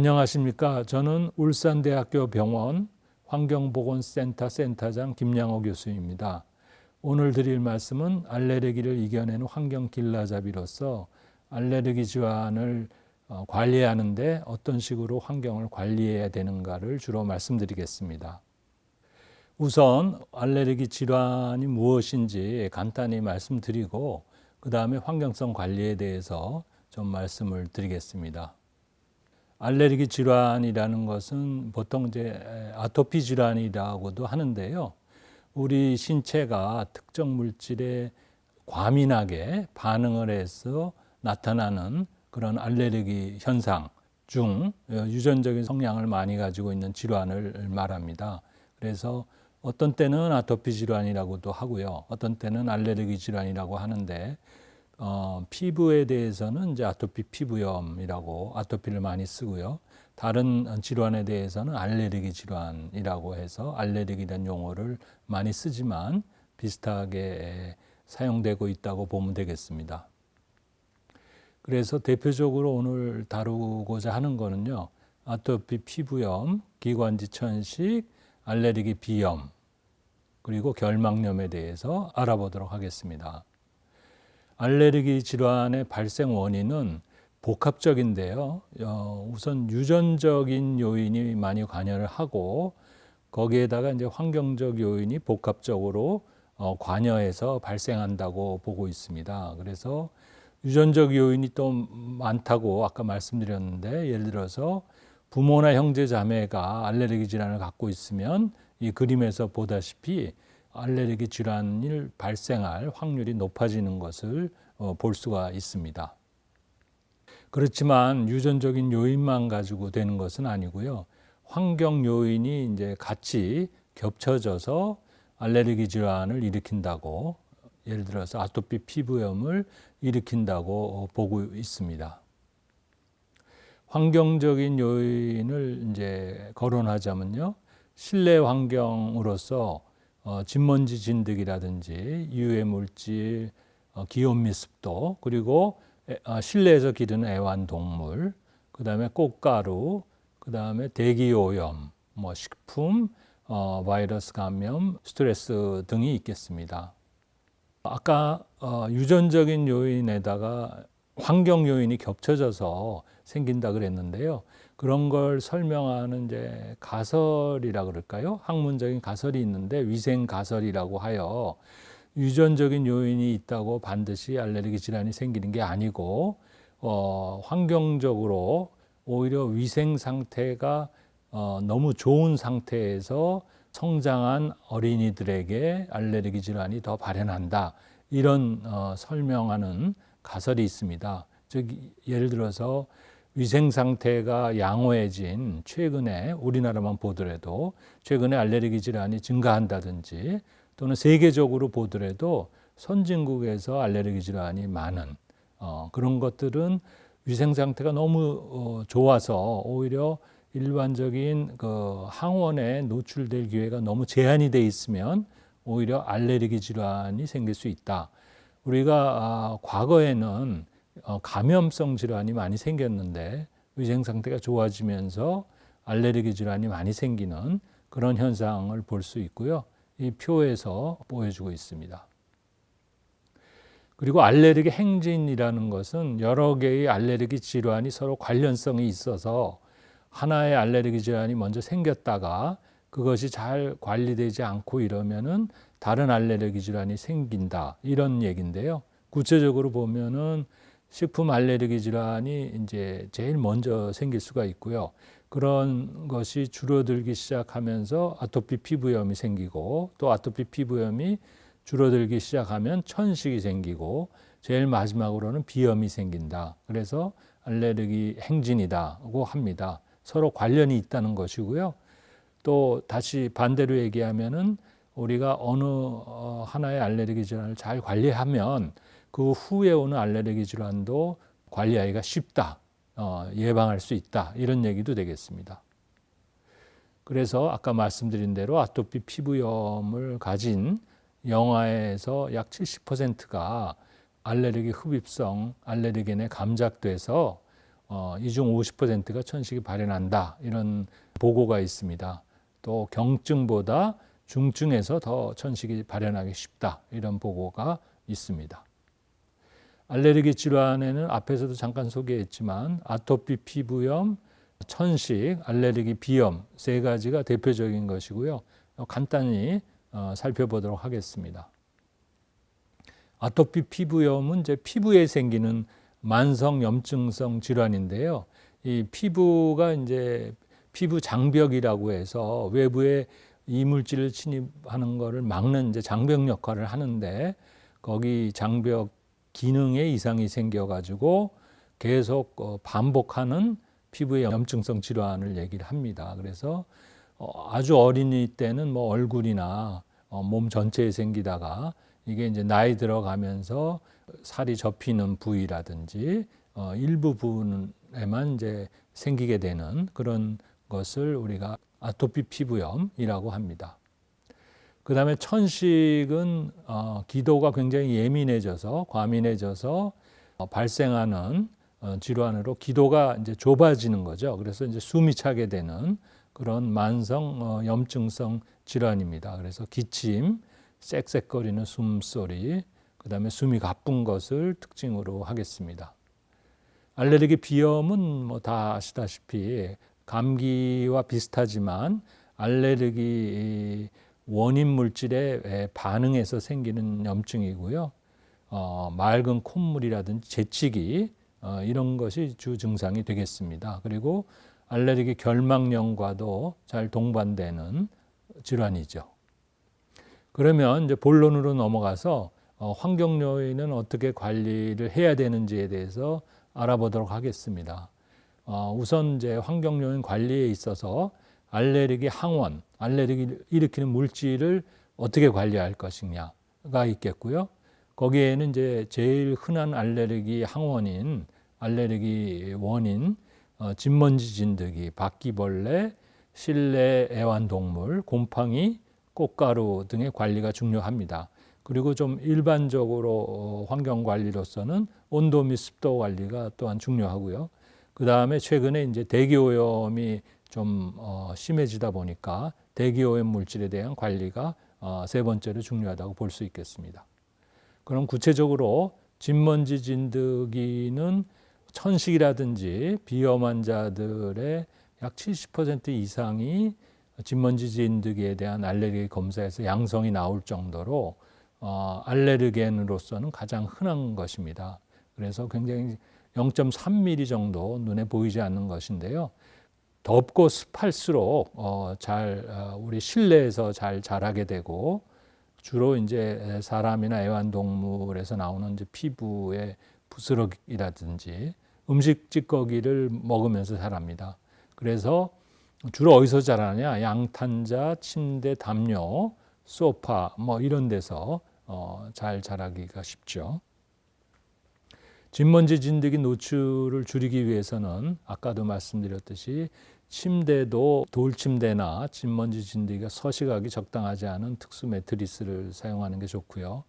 안녕하십니까. 저는 울산대학교 병원 환경보건센터 센터장 김양호 교수입니다. 오늘 드릴 말씀은 알레르기를 이겨내는 환경 길라잡이로서 알레르기 질환을 관리하는데 어떤 식으로 환경을 관리해야 되는가를 주로 말씀드리겠습니다. 우선 알레르기 질환이 무엇인지 간단히 말씀드리고 그 다음에 환경성 관리에 대해서 좀 말씀을 드리겠습니다. 알레르기 질환이라는 것은 보통 이제 아토피 질환이라고도 하는데요. 우리 신체가 특정 물질에 과민하게 반응을 해서 나타나는 그런 알레르기 현상 중 유전적인 성향을 많이 가지고 있는 질환을 말합니다. 그래서 어떤 때는 아토피 질환이라고도 하고요. 어떤 때는 알레르기 질환이라고 하는데 피부에 대해서는 이제 아토피 피부염이라고 아토피를 많이 쓰고요. 다른 질환에 대해서는 알레르기 질환이라고 해서 알레르기라는 용어를 많이 쓰지만 비슷하게 사용되고 있다고 보면 되겠습니다. 그래서 대표적으로 오늘 다루고자 하는 거는요. 아토피 피부염, 기관지 천식, 알레르기 비염, 그리고 결막염에 대해서 알아보도록 하겠습니다. 알레르기 질환의 발생 원인은 복합적인데요. 우선 유전적인 요인이 많이 관여를 하고 거기에다가 이제 환경적 요인이 복합적으로 관여해서 발생한다고 보고 있습니다. 그래서 유전적 요인이 또 많다고 아까 말씀드렸는데 예를 들어서 부모나 형제 자매가 알레르기 질환을 갖고 있으면 이 그림에서 보다시피 알레르기 질환을 발생할 확률이 높아지는 것을 볼 수가 있습니다. 그렇지만 유전적인 요인만 가지고 되는 것은 아니고요. 환경 요인이 이제 같이 겹쳐져서 알레르기 질환을 일으킨다고, 예를 들어서 아토피 피부염을 일으킨다고 보고 있습니다. 환경적인 요인을 이제 거론하자면요. 실내 환경으로서 진먼지 진드기라든지 유해 물질, 기온 미습도, 그리고 실내에서 기르는 애완동물, 그 다음에 꽃가루, 그 다음에 대기 오염, 식품, 바이러스 감염, 스트레스 등이 있겠습니다. 아까 유전적인 요인에다가 환경 요인이 겹쳐져서 생긴다 그랬는데요. 그런 걸 설명하는 이제 가설이라 그럴까요? 학문적인 가설이 있는데 위생 가설이라고 하여 유전적인 요인이 있다고 반드시 알레르기 질환이 생기는 게 아니고 환경적으로 오히려 위생 상태가 너무 좋은 상태에서 성장한 어린이들에게 알레르기 질환이 더 발현한다. 이런 설명하는 가설이 있습니다. 즉 예를 들어서 위생 상태가 양호해진 최근에 우리나라만 보더라도 최근에 알레르기 질환이 증가한다든지 또는 세계적으로 보더라도 선진국에서 알레르기 질환이 많은 그런 것들은 위생 상태가 너무 좋아서 오히려 일반적인 그 항원에 노출될 기회가 너무 제한이 돼 있으면 오히려 알레르기 질환이 생길 수 있다. 우리가 과거에는 감염성 질환이 많이 생겼는데 위생 상태가 좋아지면서 알레르기 질환이 많이 생기는 그런 현상을 볼 수 있고요. 이 표에서 보여주고 있습니다. 그리고 알레르기 행진이라는 것은 여러 개의 알레르기 질환이 서로 관련성이 있어서 하나의 알레르기 질환이 먼저 생겼다가 그것이 잘 관리되지 않고 이러면은 다른 알레르기 질환이 생긴다. 이런 얘기인데요. 구체적으로 보면은 식품 알레르기 질환이 이제 제일 먼저 생길 수가 있고요. 그런 것이 줄어들기 시작하면서 아토피 피부염이 생기고 또 아토피 피부염이 줄어들기 시작하면 천식이 생기고 제일 마지막으로는 비염이 생긴다. 그래서 알레르기 행진이라고 합니다. 서로 관련이 있다는 것이고요. 또 다시 반대로 얘기하면은 우리가 어느 하나의 알레르기 질환을 잘 관리하면 그 후에 오는 알레르기 질환도 관리하기가 쉽다. 예방할 수 있다. 이런 얘기도 되겠습니다. 그래서 아까 말씀드린 대로 아토피 피부염을 가진 영아에서 약 70%가 알레르기 흡입성 알레르겐에 감작돼서 이 중 50%가 천식이 발현한다. 이런 보고가 있습니다. 또 경증보다 중증에서 더 천식이 발현하기 쉽다. 이런 보고가 있습니다. 알레르기 질환에는 앞에서도 잠깐 소개했지만 아토피 피부염, 천식, 알레르기 비염 세 가지가 대표적인 것이고요. 간단히 살펴보도록 하겠습니다. 아토피 피부염은 이제 피부에 생기는 만성 염증성 질환인데요. 이 피부가 이제 피부 장벽이라고 해서 외부에 이물질을 침입하는 것을 막는 이제 장벽 역할을 하는데 거기 장벽 기능에 이상이 생겨가지고 계속 반복하는 피부의 염증성 질환을 얘기를 합니다. 그래서 아주 어린이 때는 뭐 얼굴이나 몸 전체에 생기다가 이게 이제 나이 들어가면서 살이 접히는 부위라든지 일부 부분에만 이제 생기게 되는 그런 것을 우리가 아토피 피부염이라고 합니다. 그 다음에 천식은 기도가 굉장히 예민해져서 과민해져서 발생하는 질환으로 기도가 이제 좁아지는 거죠. 그래서 이제 숨이 차게 되는 그런 만성 염증성 질환입니다. 그래서 기침, 쌕쌕거리는 숨소리, 그 다음에 숨이 가쁜 것을 특징으로 하겠습니다. 알레르기 비염은 뭐 다 아시다시피 감기와 비슷하지만 알레르기 원인 물질에 반응해서 생기는 염증이고요. 맑은 콧물이라든지 재채기 이런 것이 주 증상이 되겠습니다. 그리고 알레르기 결막염과도 잘 동반되는 질환이죠. 그러면 이제 본론으로 넘어가서 환경 요인은 어떻게 관리를 해야 되는지에 대해서 알아보도록 하겠습니다. 우선 이제 환경 요인 관리에 있어서 알레르기 항원, 알레르기를 일으키는 물질을 어떻게 관리할 것이냐가 있겠고요. 거기에는 이제 제일 흔한 알레르기 항원인 알레르기 원인, 진먼지 진드기, 바퀴벌레, 실내 애완동물, 곰팡이, 꽃가루 등의 관리가 중요합니다. 그리고 좀 일반적으로 환경 관리로서는 온도 및 습도 관리가 또한 중요하고요. 그 다음에 최근에 이제 대기오염이 좀 심해지다 보니까 대기오염 물질에 대한 관리가 세 번째로 중요하다고 볼 수 있겠습니다. 그럼 구체적으로 진먼지 진드기는 천식이라든지 비염 환자들의 약 70% 이상이 진먼지 진드기에 대한 알레르기 검사에서 양성이 나올 정도로 알레르겐으로서는 가장 흔한 것입니다. 그래서 굉장히 0.3mm 정도 눈에 보이지 않는 것인데요. 덥고 습할수록 우리 실내에서 잘 자라게 되고 주로 이제 사람이나 애완동물에서 나오는 이제 피부의 부스러기라든지 음식 찌꺼기를 먹으면서 자랍니다. 그래서 주로 어디서 자라냐? 양탄자, 침대, 담요, 소파 뭐 이런 데서 잘 자라기가 쉽죠. 진먼지 진드기 노출을 줄이기 위해서는 아까도 말씀드렸듯이 침대도 돌침대나 진먼지 진드기가 서식하기 적당하지 않은 특수 매트리스를 사용하는 게 좋고요.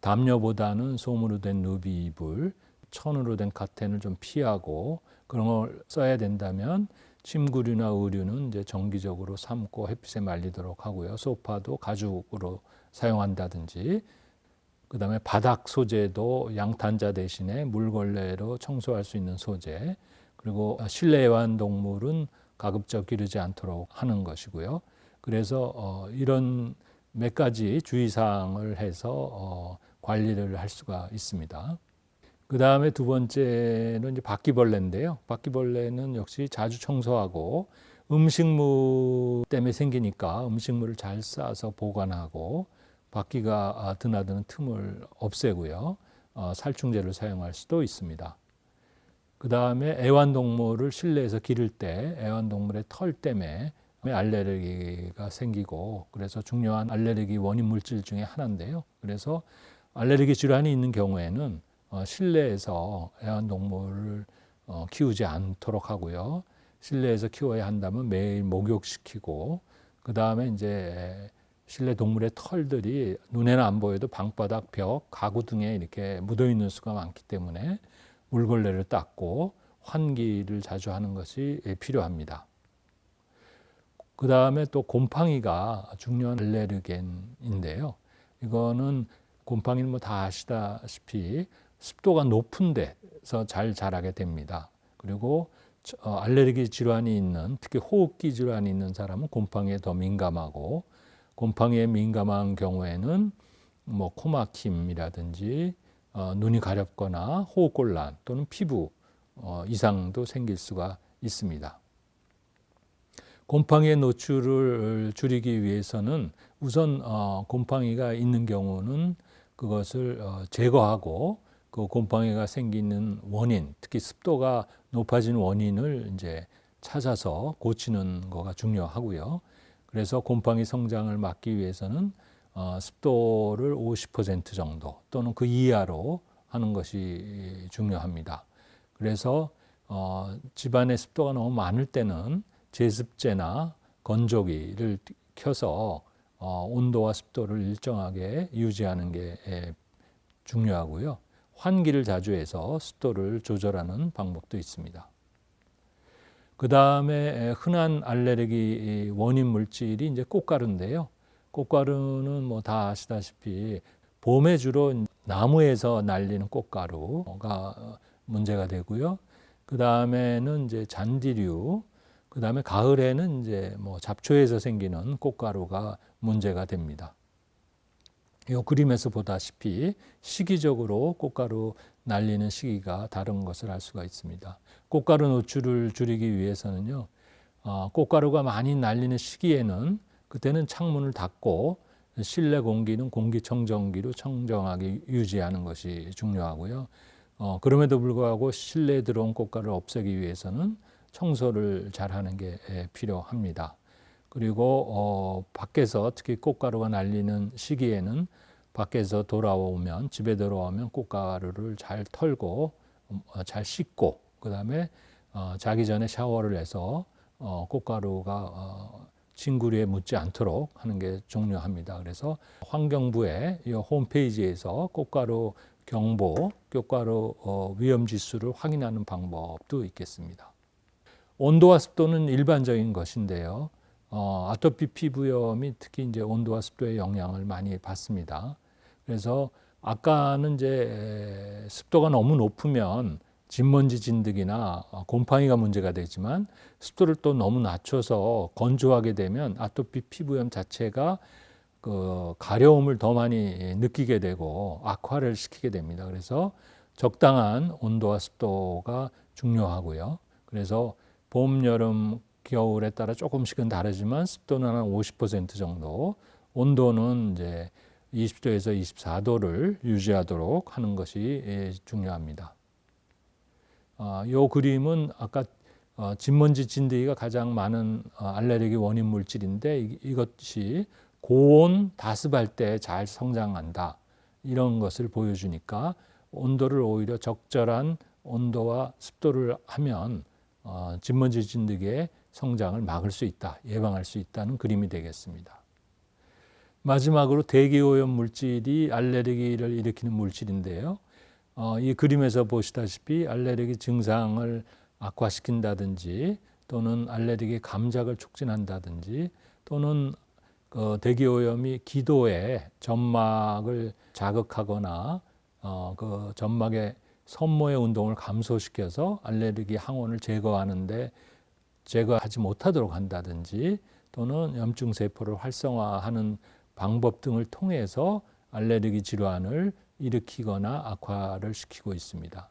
담요보다는 솜으로 된 누비 이불, 천으로 된 카텐을 좀 피하고 그런 걸 써야 된다면 침구류나 의류는 이제 정기적으로 삶고 햇빛에 말리도록 하고요. 소파도 가죽으로 사용한다든지 그다음에 바닥 소재도 양탄자 대신에 물걸레로 청소할 수 있는 소재, 그리고 실내 애완동물은 가급적 기르지 않도록 하는 것이고요. 그래서 이런 몇 가지 주의사항을 해서 관리를 할 수가 있습니다. 그 다음에 두 번째는 이제 바퀴벌레인데요. 바퀴벌레는 역시 자주 청소하고 음식물 때문에 생기니까 음식물을 잘 싸서 보관하고 바퀴가 드나드는 틈을 없애고요. 살충제를 사용할 수도 있습니다. 그 다음에 애완동물을 실내에서 기를 때 애완동물의 털 때문에 알레르기가 생기고 그래서 중요한 알레르기 원인 물질 중에 하나인데요. 그래서 알레르기 질환이 있는 경우에는 실내에서 애완동물을 키우지 않도록 하고요. 실내에서 키워야 한다면 매일 목욕시키고 그 다음에 이제 실내 동물의 털들이 눈에는 안 보여도 방바닥, 벽, 가구 등에 이렇게 묻어 있는 수가 많기 때문에 물걸레를 닦고 환기를 자주 하는 것이 필요합니다. 그 다음에 또 곰팡이가 중요한 알레르겐인데요. 이거는 곰팡이는 뭐 다 아시다시피 습도가 높은 데서 잘 자라게 됩니다. 그리고 알레르기 질환이 있는, 특히 호흡기 질환이 있는 사람은 곰팡이에 더 민감하고, 곰팡이에 민감한 경우에는 뭐 코막힘이라든지 눈이 가렵거나 호흡곤란 또는 피부 이상도 생길 수가 있습니다. 곰팡이의 노출을 줄이기 위해서는 우선 곰팡이가 있는 경우는 그것을 제거하고 그 곰팡이가 생기는 원인, 특히 습도가 높아진 원인을 이제 찾아서 고치는 거가 중요하고요. 그래서 곰팡이 성장을 막기 위해서는 습도를 50% 정도 또는 그 이하로 하는 것이 중요합니다. 그래서 집안에 습도가 너무 많을 때는 제습제나 건조기를 켜서 온도와 습도를 일정하게 유지하는 게 중요하고요. 환기를 자주 해서 습도를 조절하는 방법도 있습니다. 그 다음에 흔한 알레르기 원인 물질이 이제 꽃가루인데요. 꽃가루는 뭐 다 아시다시피 봄에 주로 나무에서 날리는 꽃가루가 문제가 되고요. 그 다음에는 이제 잔디류, 그 다음에 가을에는 이제 뭐 잡초에서 생기는 꽃가루가 문제가 됩니다. 이 그림에서 보다시피 시기적으로 꽃가루 날리는 시기가 다른 것을 알 수가 있습니다. 꽃가루 노출을 줄이기 위해서는요, 꽃가루가 많이 날리는 시기에는 그때는 창문을 닫고 실내 공기는 공기청정기로 청정하게 유지하는 것이 중요하고요. 그럼에도 불구하고 실내에 들어온 꽃가루를 없애기 위해서는 청소를 잘 하는 게 필요합니다. 그리고 밖에서 특히 꽃가루가 날리는 시기에는 밖에서 돌아오면, 집에 들어오면 꽃가루를 잘 털고 잘 씻고, 그 다음에 자기 전에 샤워를 해서 꽃가루가 진구류에 묻지 않도록 하는 게 중요합니다. 그래서 환경부의 이 홈페이지에서 꽃가루 경보, 꽃가루 위험 지수를 확인하는 방법도 있겠습니다. 온도와 습도는 일반적인 것인데요. 아토피 피부염이 특히 이제 온도와 습도의 영향을 많이 받습니다. 그래서 아까는 이제 습도가 너무 높으면 진먼지 진드기나 곰팡이가 문제가 되지만 습도를 또 너무 낮춰서 건조하게 되면 아토피 피부염 자체가 그 가려움을 더 많이 느끼게 되고 악화를 시키게 됩니다. 그래서 적당한 온도와 습도가 중요하고요. 그래서 봄, 여름, 겨울에 따라 조금씩은 다르지만 습도는 한 50% 정도, 온도는 이제 20도에서 24도를 유지하도록 하는 것이 중요합니다. 이 그림은 아까 진먼지 진드기가 가장 많은 알레르기 원인 물질인데 이것이 고온 다습할 때 잘 성장한다, 이런 것을 보여주니까 온도를 오히려 적절한 온도와 습도를 하면 진먼지 진드기의 성장을 막을 수 있다, 예방할 수 있다는 그림이 되겠습니다. 마지막으로 대기오염 물질이 알레르기를 일으키는 물질인데요. 이 그림에서 보시다시피 알레르기 증상을 악화시킨다든지 또는 알레르기 감작을 촉진한다든지 또는 대기오염이 기도의 점막을 자극하거나 그 점막의 선모의 운동을 감소시켜서 알레르기 항원을 제거하지 못하도록 한다든지 또는 염증 세포를 활성화하는 방법 등을 통해서 알레르기 질환을 일으키거나 악화를 시키고 있습니다.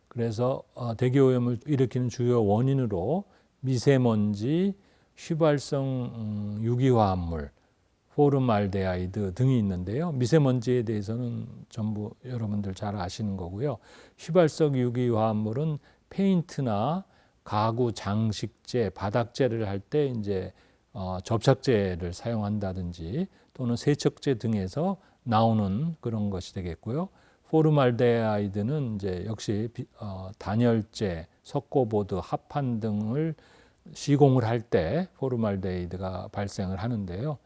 그래서 대기오염을 일으키는 주요 원인으로 미세먼지, 휘발성 유기화합물, 포름알데하이드 등이 있는데요. 미세먼지에 대해서는 전부 여러분들 잘 아시는 거고요. 휘발성 유기화합물은 페인트나 가구 장식재, 바닥재를 할 때 이제 접착제를 사용한다든지 또는 세척제 등에서 나오는 그런 것이 되겠고요. 포름알데하이드는 이제 역시 단열재, 석고보드, 합판 등을 시공을 할 때 포름알데하이드가 발생을 하는데요.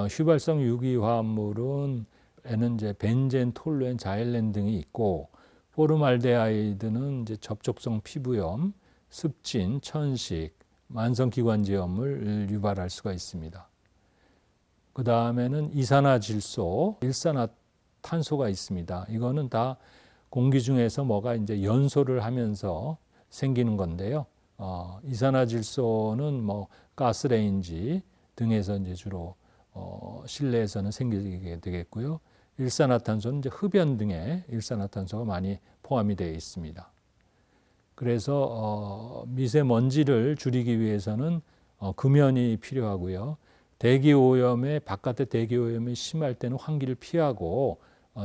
휘발성 유기화합물은 에는 이제 벤젠, 톨루엔, 자일렌 등이 있고, 포름알데하이드는 이제 접촉성 피부염, 습진, 천식, 만성기관지염을 유발할 수가 있습니다. 그 다음에는 이산화질소, 일산화탄소가 있습니다. 이거는 다 공기 중에서 뭐가 이제 연소를 하면서 생기는 건데요. 이산화질소는 뭐 가스레인지 등에서 이제 주로 실내에서는 생기게 되겠고요. 일산화탄소는 이제 흡연 등에 일산화탄소가 많이 포함이 되어 있습니다. 그래서 미세먼지를 줄이기 위해서는 금연이 필요하고요. 대기오염에 바깥의 대기오염이 심할 때는 환기를 피하고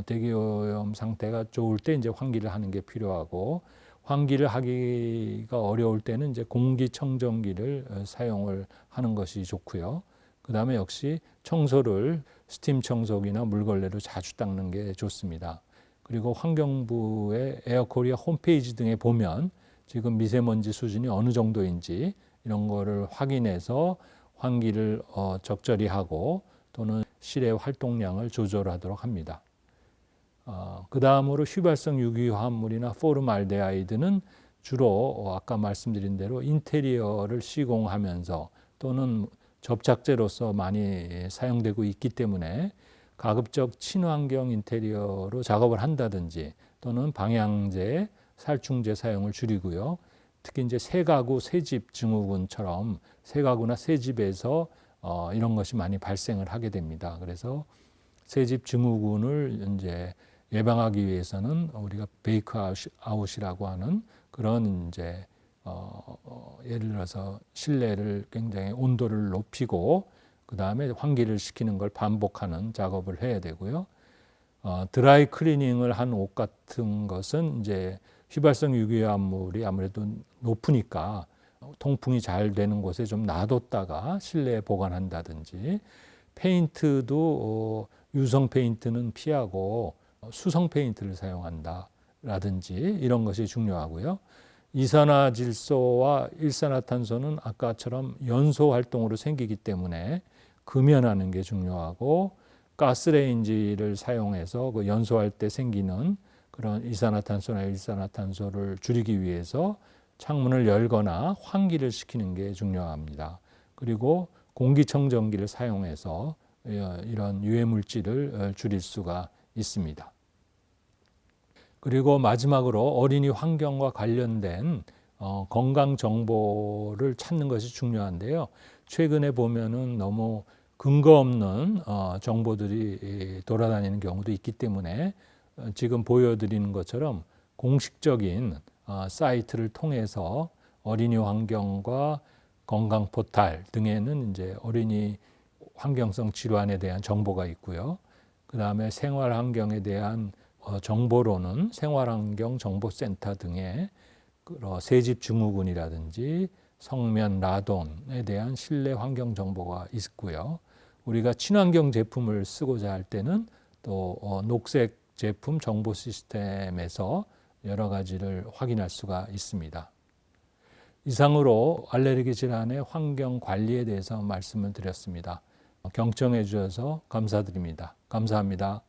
대기오염 상태가 좋을 때 이제 환기를 하는 게 필요하고 환기를 하기가 어려울 때는 이제 공기청정기를 사용을 하는 것이 좋고요. 그 다음에 역시 청소를 스팀 청소기나 물걸레로 자주 닦는 게 좋습니다. 그리고 환경부의 에어코리아 홈페이지 등에 보면 지금 미세먼지 수준이 어느 정도인지 이런 거를 확인해서 환기를 적절히 하고 또는 실외 활동량을 조절하도록 합니다. 그 다음으로 휘발성 유기화합물이나 포름알데하이드는 주로 아까 말씀드린 대로 인테리어를 시공하면서 또는 접착제로서 많이 사용되고 있기 때문에 가급적 친환경 인테리어로 작업을 한다든지 또는 방향제, 살충제 사용을 줄이고요. 특히 이제 새가구, 새집 증후군처럼 새가구나 새집에서 이런 것이 많이 발생을 하게 됩니다. 그래서 새집 증후군을 이제 예방하기 위해서는 우리가 베이크 아웃이라고 하는 그런 이제 예를 들어서 실내를 굉장히 온도를 높이고 그 다음에 환기를 시키는 걸 반복하는 작업을 해야 되고요. 드라이 클리닝을 한 옷 같은 것은 이제 휘발성 유기화합물이 아무래도 높으니까 통풍이 잘 되는 곳에 좀 놔뒀다가 실내에 보관한다든지 페인트도 유성 페인트는 피하고 수성 페인트를 사용한다라든지 이런 것이 중요하고요. 이산화질소와 일산화탄소는 아까처럼 연소 활동으로 생기기 때문에 금연하는 게 중요하고 가스레인지를 사용해서 그 연소할 때 생기는 그런 이산화탄소나 일산화탄소를 줄이기 위해서 창문을 열거나 환기를 시키는 게 중요합니다. 그리고 공기청정기를 사용해서 이런 유해물질을 줄일 수가 있습니다. 그리고 마지막으로 어린이 환경과 관련된 건강 정보를 찾는 것이 중요한데요. 최근에 보면은 너무 근거 없는 정보들이 돌아다니는 경우도 있기 때문에 지금 보여드리는 것처럼 공식적인 사이트를 통해서 어린이 환경과 건강 포탈 등에는 이제 어린이 환경성 질환에 대한 정보가 있고요. 그 다음에 생활 환경에 대한 정보로는 생활환경 정보센터 등의 새집 증후군이라든지 성면 라돈에 대한 실내 환경 정보가 있고요. 우리가 친환경 제품을 쓰고자 할 때는 또 녹색 제품 정보 시스템에서 여러 가지를 확인할 수가 있습니다. 이상으로 알레르기 질환의 환경 관리에 대해서 말씀을 드렸습니다. 경청해 주셔서 감사드립니다. 감사합니다.